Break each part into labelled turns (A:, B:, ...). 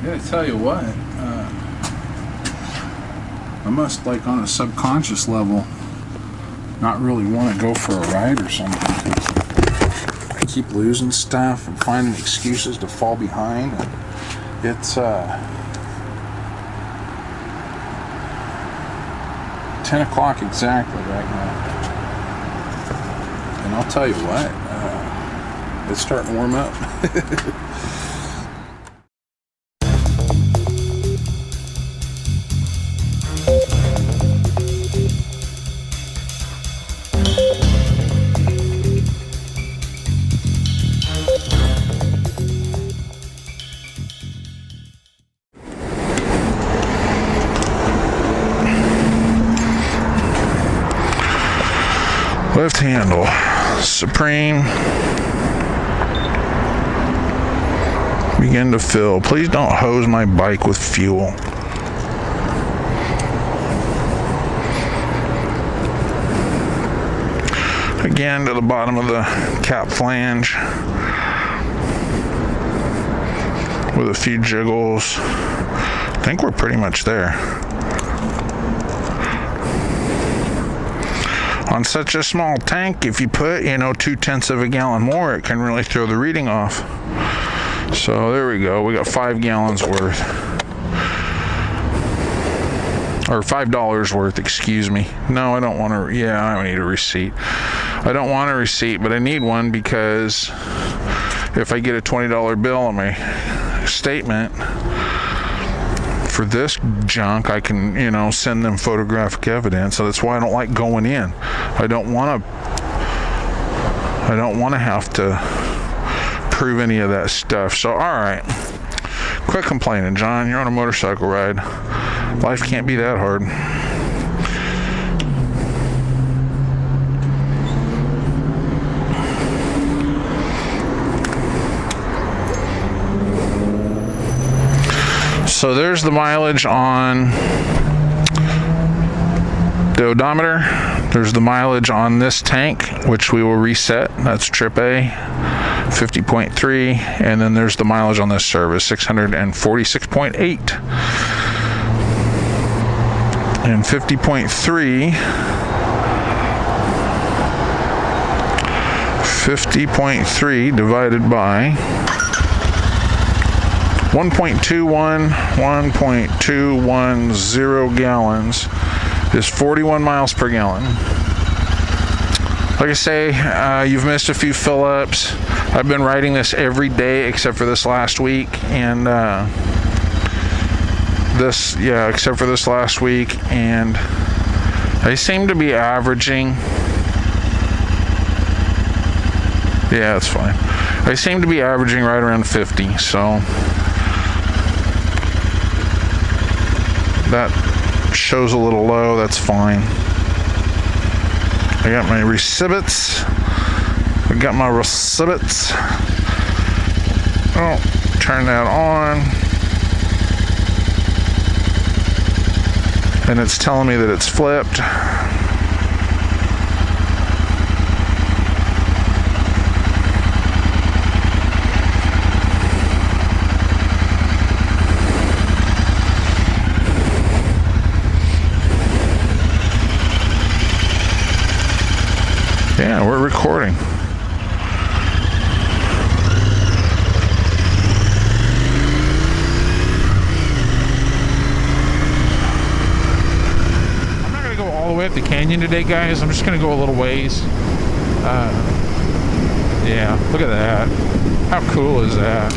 A: I gotta tell you what, I must, like, on a subconscious level, not really want to go for a ride or something. I keep losing stuff and finding excuses to fall behind. And it's 10 o'clock exactly right now. And I'll tell you what, it's starting to warm up. Left handle, Supreme. Begin to fill. Please don't hose my bike with fuel. Again to the bottom of the cap flange with a few jiggles. I think we're pretty much there. On such a small tank, if you put, 0.2 of a gallon more, it can really throw the reading off. So there we go. We got 5 gallons worth. Or $5 worth, excuse me. No, I don't want to. Yeah, I don't need a receipt. I don't want a receipt, but I need one because if I get a $20 bill on my statement for this junk, I can, send them photographic evidence. So that's why I don't like going in. I don't want to have to prove any of that stuff. So, all right. Quit complaining, John. You're on a motorcycle ride. Life can't be that hard. So there's the mileage on the odometer. There's the mileage on this tank, which we will reset. That's trip A, 50.3. And then there's the mileage on this service, 646.8. And 50.3 divided by 1.210 gallons is 41 miles per gallon. Like I say, you've missed a few fill-ups. I've been riding this every day except for this last week, and except for this last week, and I seem to be averaging. Yeah, that's fine. I seem to be averaging right around 50, so that shows a little low. That's fine. I got my receipts. Oh, turn that on. And it's telling me that it's flipped. Yeah, we're recording. I'm not going to go all the way up the canyon today, guys. I'm just going to go a little ways. Yeah, look at that. How cool is that?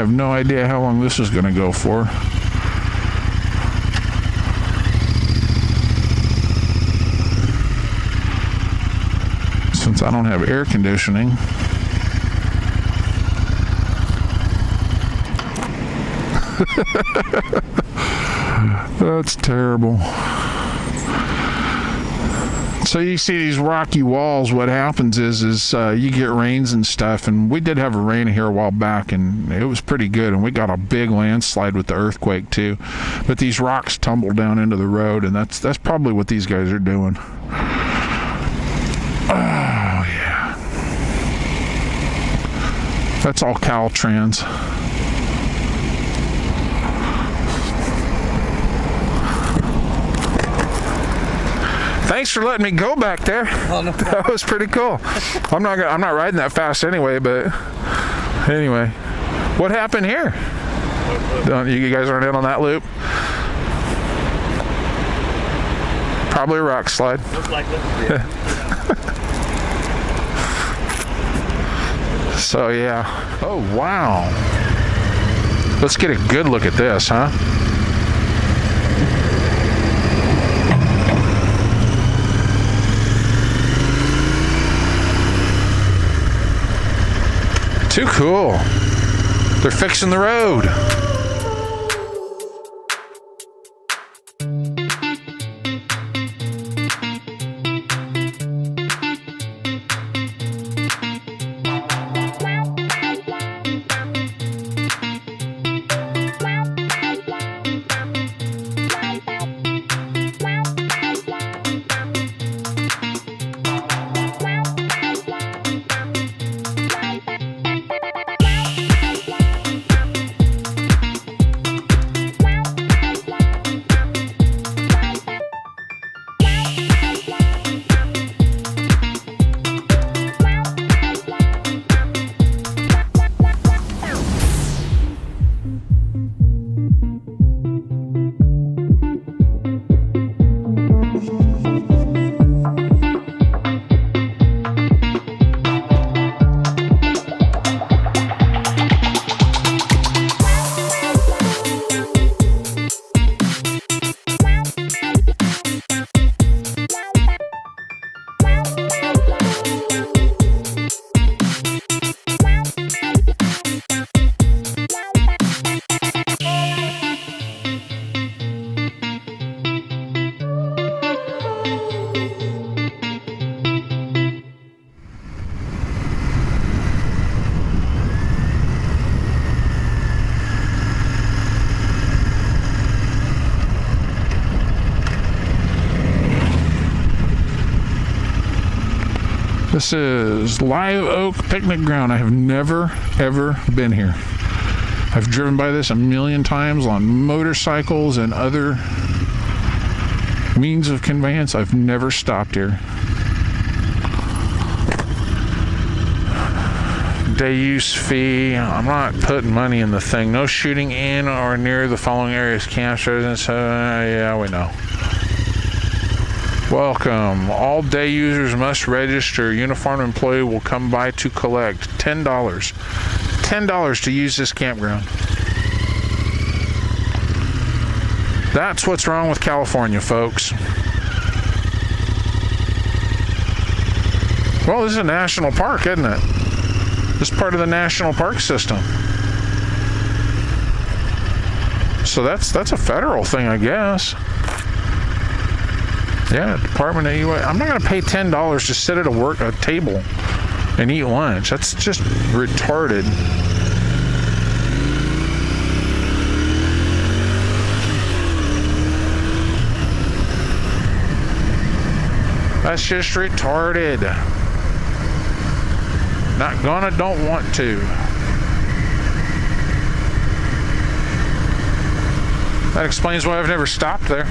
A: have no idea how long this is going to go for. Since I don't have air conditioning. That's terrible. So you see these rocky walls, what happens is you get rains and stuff, and we did have a rain here a while back, and it was pretty good, and we got a big landslide with the earthquake too. But these rocks tumble down into the road, and that's probably what these guys are doing. Oh yeah. That's all Caltrans. Thanks for letting me go back there. Oh, no. That was pretty cool. I'm not riding that fast anyway, but anyway, what happened here? You guys aren't in on that loop? Probably a rock slide. Most likely. Yeah. So yeah. Oh wow. Let's get a good look at this, huh? Too cool. They're fixing the road. This is Live Oak Picnic Ground. I have never, ever been here. I've driven by this a million times on motorcycles and other means of conveyance. I've never stopped here. Day use fee. I'm not putting money in the thing. No shooting in or near the following areas. Camps, residents. Yeah, we know. Welcome. All day users must register. Uniformed employee will come by to collect $10. $10 to use this campground. That's what's wrong with California, folks. Well, this is a national park, isn't it? This is part of the national park system. So that's a federal thing, I guess. Yeah, Department of UA. I'm not going to pay $10 to sit at a table and eat lunch. That's just retarded. That's just retarded. Not gonna, don't want to. That explains why I've never stopped there.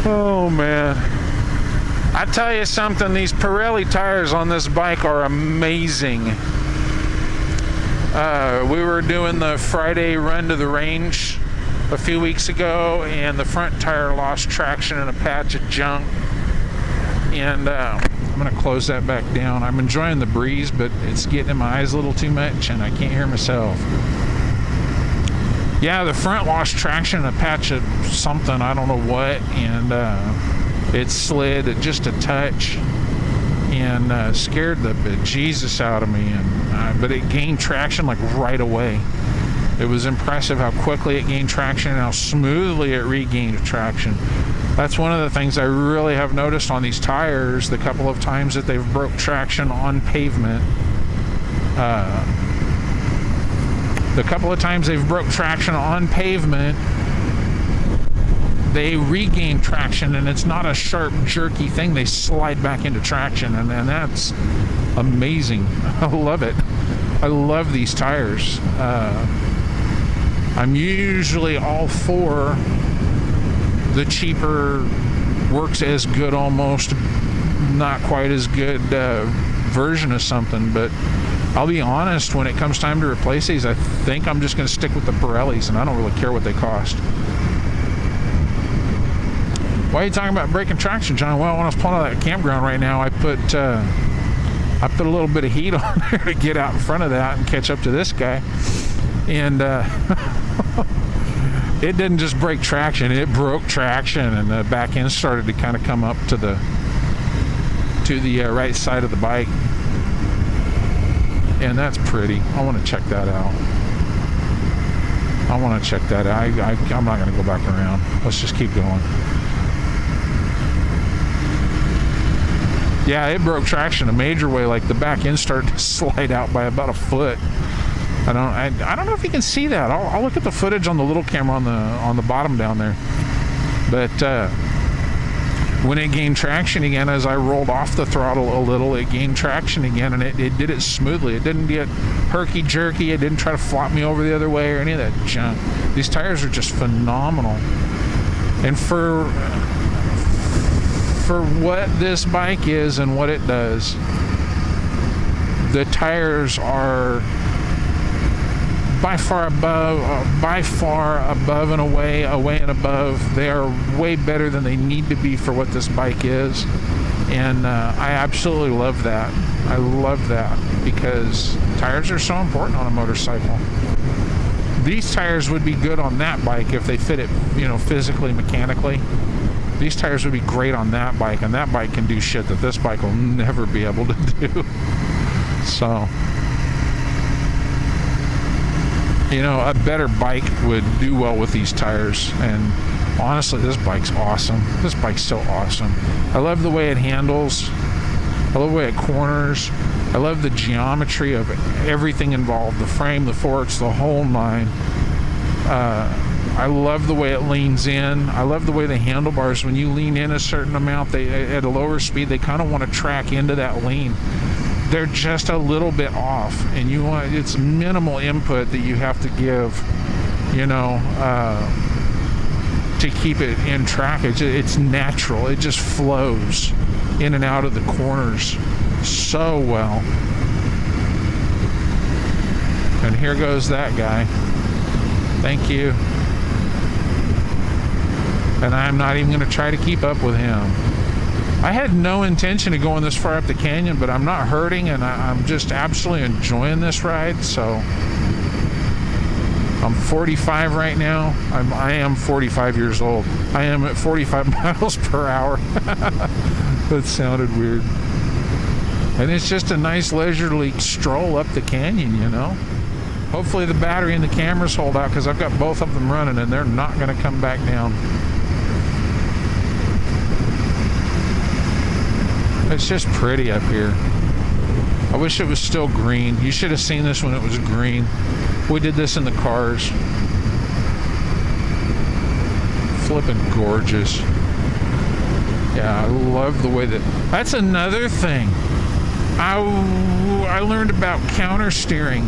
A: Oh man. I tell you something, these Pirelli tires on this bike are amazing. We were doing the Friday run to the range a few weeks ago, and the front tire lost traction in a patch of junk. And I'm gonna close that back down. I'm enjoying the breeze, but it's getting in my eyes a little too much, and I can't hear myself. Yeah, the front lost traction, a patch of something, I don't know what, and it slid just a touch and scared the bejesus out of me. And but it gained traction like right away. It was impressive how quickly it gained traction and how smoothly it regained traction. That's one of the things I really have noticed on these tires the couple of times that they've broke traction on pavement. The couple of times they've broke traction on pavement, they regain traction, and it's not a sharp, jerky thing. They slide back into traction, and that's amazing. I love it. I love these tires. I'm usually all for the cheaper, works as good almost, not quite as good version of something, but I'll be honest, when it comes time to replace these, I think I'm just going to stick with the Pirellis, and I don't really care what they cost. Why are you talking about breaking traction, John? Well, when I was pulling out of that campground right now, I put a little bit of heat on there to get out in front of that and catch up to this guy. And it didn't just break traction, it broke traction, and the back end started to kind of come up to the right side of the bike. And that's pretty. I want to check that out. I'm not going to go back around. Let's just keep going. Yeah, it broke traction a major way. Like the back end started to slide out by about a foot. I don't know if you can see that. I'll look at the footage on the little camera on the bottom down there. But when it gained traction again, as I rolled off the throttle a little, it gained traction again, and it did it smoothly. It didn't get herky-jerky. It didn't try to flop me over the other way or any of that junk. These tires are just phenomenal. And for what this bike is and what it does, the tires are by far above and away and above. They are way better than they need to be for what this bike is, and I absolutely love that. I love that because tires are so important on a motorcycle. These tires would be good on that bike if they fit it, physically, mechanically. These tires would be great on that bike, and that bike can do shit that this bike will never be able to do. So, a better bike would do well with these tires, and honestly, this bike's awesome. This bike's so awesome. I love the way it handles. I love the way it corners. I love the geometry of everything involved, the frame, the forks, the whole nine. I love the way it leans in. I love the way the handlebars, when you lean in a certain amount, at a lower speed, they kind of want to track into that lean. They're just a little bit off, and it's minimal input that you have to give, to keep it in track. It's natural. It just flows in and out of the corners so well. And here goes that guy. Thank you. And I'm not even going to try to keep up with him. I had no intention of going this far up the canyon, but I'm not hurting, and I'm just absolutely enjoying this ride. So I'm 45 right now. I am 45 years old. I am at 45 miles per hour. That sounded weird. And it's just a nice leisurely stroll up the canyon, Hopefully the battery and the cameras hold out, because I've got both of them running, and they're not going to come back down. It's just pretty up here. I wish it was still green. You should have seen this when it was green. We did this in the cars. Flipping gorgeous. Yeah, I love the way that's another thing. I learned about counter steering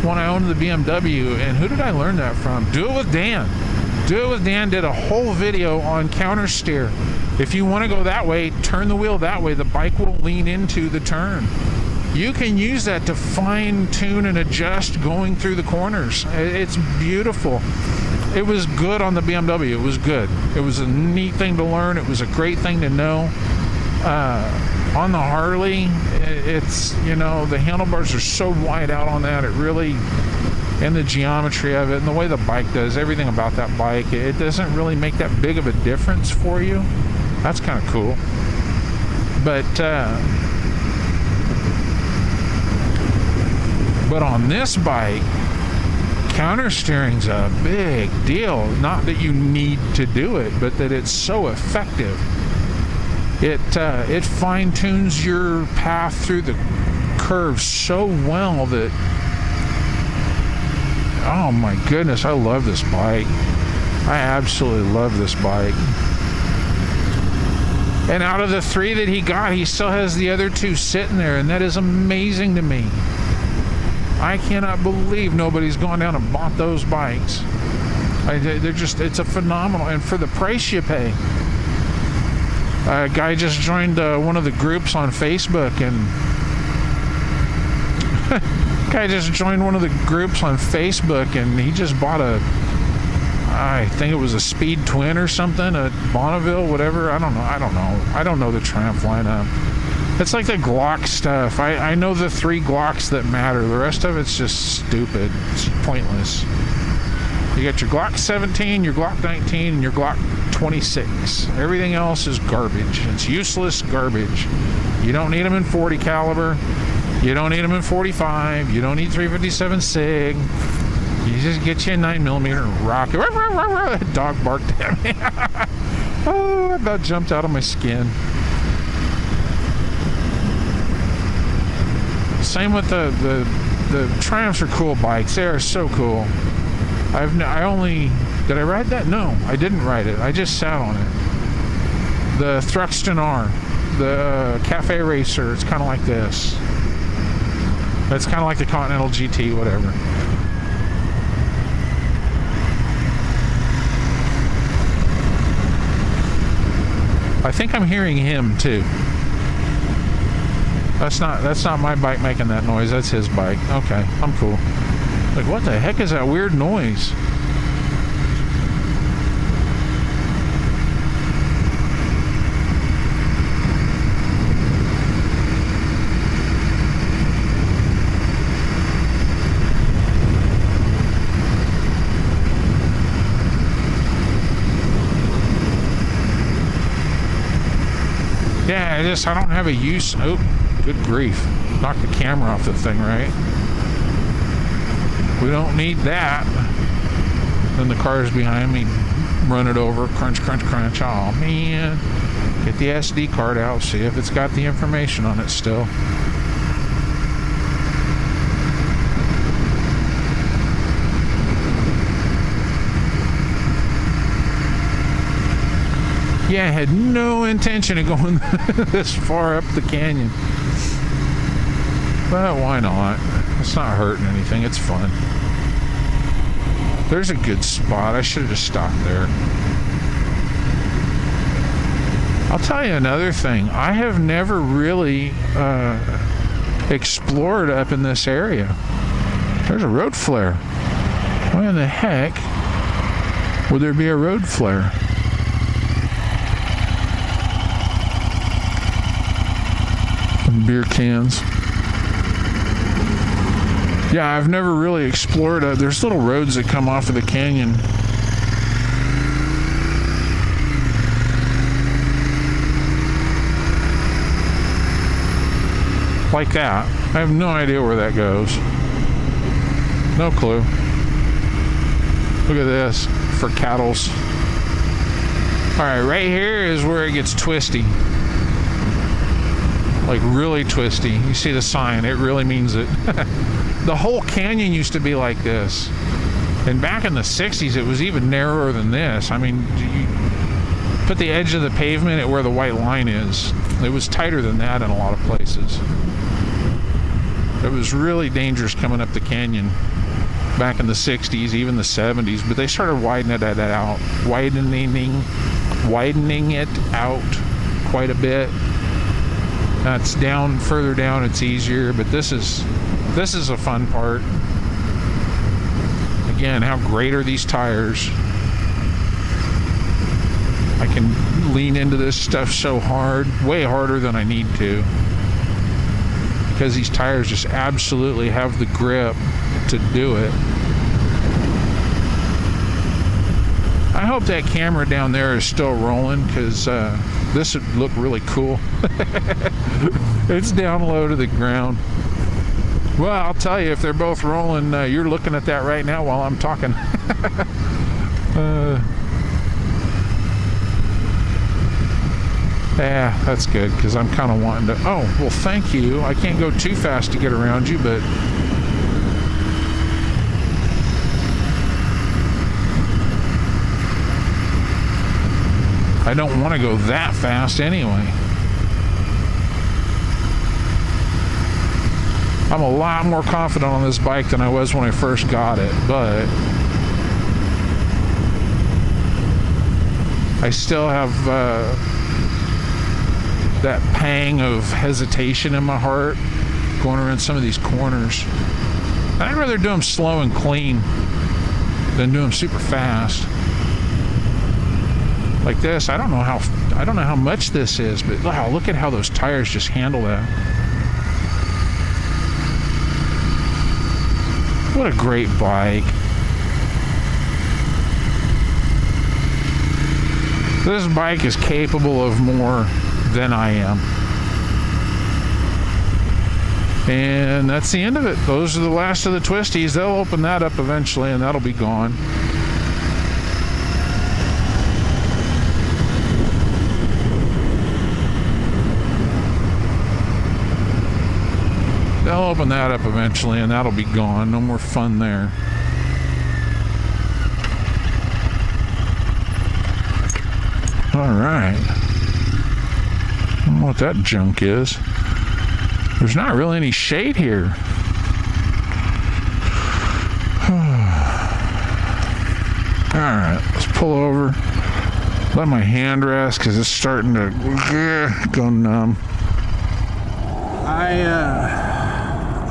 A: when I owned the BMW, and who did I learn that from? Do It With Dan. Do It With Dan did a whole video on counter steer. If you want to go that way, turn the wheel that way. The bike will lean into the turn. You can use that to fine tune and adjust going through the corners. It's beautiful. It was good on the BMW. It was good. It was a neat thing to learn. It was a great thing to know. On the Harley, it's, you know, the handlebars are so wide out on that, it really, and the geometry of it and the way the bike does everything about that bike, it doesn't really make that big of a difference for you. That's kind of cool. But on this bike, counter steering's a big deal. Not that you need to do it, but that it's so effective. It fine-tunes your path through the curves so well that, oh my goodness, I love this bike. I absolutely love this bike. And out of the 3 that he got, he still has the other 2 sitting there, and that is amazing to me. I cannot believe nobody's gone down and bought those bikes. They're just, it's a phenomenal, and for the price you pay. A guy just joined one of the groups on Facebook, and he just bought I think it was a Speed Twin or something, a Bonneville, whatever. I don't know the Triumph lineup. It's like the Glock stuff. I know the 3 Glocks that matter. The rest of it's just stupid. It's pointless. You got your Glock 17, your Glock 19, and your Glock 26. Everything else is garbage. It's useless garbage. You don't need them in 40 caliber. You don't need them in 45. You don't need 357 SIG. You just get you a 9mm and rock it. That dog barked at me. Oh, I about jumped out of my skin. Same with the Triumphs are cool bikes. They are so cool. Did I ride that? No, I didn't ride it. I just sat on it. The Thruxton R, the Cafe Racer, it's kind of like this. It's kind of like the Continental GT, whatever. I think I'm hearing him too. That's not my bike making that noise. That's his bike. Okay, I'm cool. Like, what the heck is that weird noise? Yeah, I don't have a use. Oh, good grief. Knocked the camera off the thing, right? We don't need that. Then the car's behind me. Run it over. Crunch, crunch, crunch. Oh, man. Get the SD card out. See if it's got the information on it still. Yeah, I had no intention of going this far up the canyon. But why not? It's not hurting anything. It's fun. There's a good spot. I should have just stopped there. I'll tell you another thing. I have never really explored up in this area. There's a road flare. Why in the heck would there be a road flare? Beer cans. Yeah, I've never really explored. There's little roads that come off of the canyon. Like that. I have no idea where that goes. No clue. Look at this for cattles. Alright, right here is where it gets twisty. Like really twisty. You see the sign, it really means it. The whole canyon used to be like this. And back in the 60s, it was even narrower than this. I mean, you put the edge of the pavement at where the white line is. It was tighter than that in a lot of places. It was really dangerous coming up the canyon back in the 60s, even the 70s. But they started widening it out quite a bit. It's down further down, it's easier, but this is a fun part. Again, how great are these tires? I can lean into this stuff so hard, way harder than I need to, because these tires just absolutely have the grip to do it. I hope that camera down there is still rolling, because this would look really cool. It's down low to the ground. Well, I'll tell you, if they're both rolling, you're looking at that right now while I'm talking. Yeah, that's good, because I'm kind of wanting to... Oh, well, thank you. I can't go too fast to get around you, but... I don't want to go that fast anyway. I'm a lot more confident on this bike than I was when I first got it, but I still have that pang of hesitation in my heart going around some of these corners. I'd rather do them slow and clean than do them super fast. Like this, I don't know how much this is, but wow, look at how those tires just handle that. What a great bike. This bike is capable of more than I am. And that's the end of it. Those are the last of the twisties. They'll open that up eventually and that'll be gone. They'll open that up eventually and that'll be gone. No more fun there. Alright. I don't know what that junk is. There's not really any shade here. Alright, let's pull over. Let my hand rest because it's starting to go numb.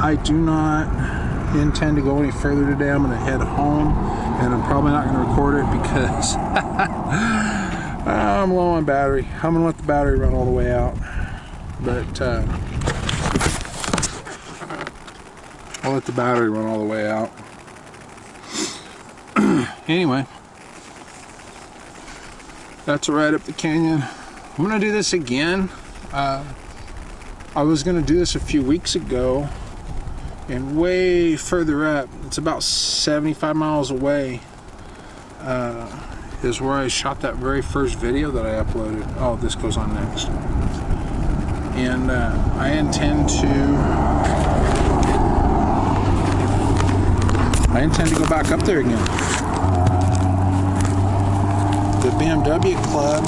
A: I do not intend to go any further today. I'm going to head home, and I'm probably not going to record it because I'm low on battery. I'm going to let the battery run all the way out. But I'll let the battery run all the way out. Anyway, that's a ride up the canyon. I'm going to do this again. I was going to do this a few weeks ago, and way further up, it's about 75 miles away, is where I shot that very first video that I uploaded. Oh, this goes on next. And I intend to go back up there again. The BMW Club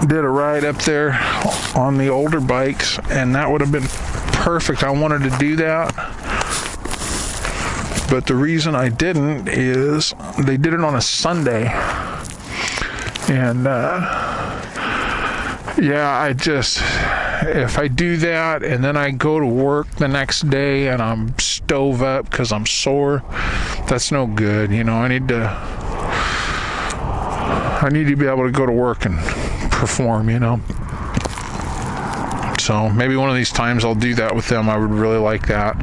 A: did a ride up there on the older bikes, and that would have been perfect. I wanted to do that, but the reason I didn't is they did it on a Sunday, and yeah, if I do that and then I go to work the next day and I'm stove up because I'm sore, that's no good. You know, I need to be able to go to work and perform, you know. So maybe one of these times I'll do that with them. I would really like that.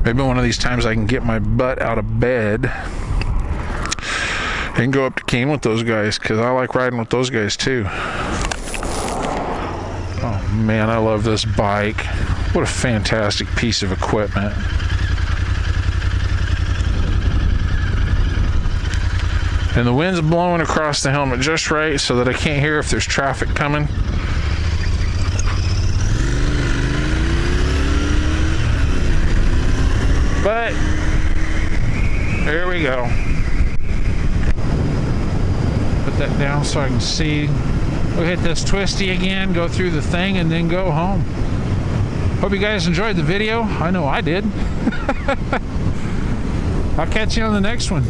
A: Maybe one of these times I can get my butt out of bed and go up to Keene with those guys, because I like riding with those guys too. Oh man, I love this bike. What a fantastic piece of equipment. And the wind's blowing across the helmet just right so that I can't hear if there's traffic coming. But there we go. Put that down so I can see. We'll hit this twisty again, go through the thing, and then go home. Hope you guys enjoyed the video. I know I did. I'll catch you on the next one.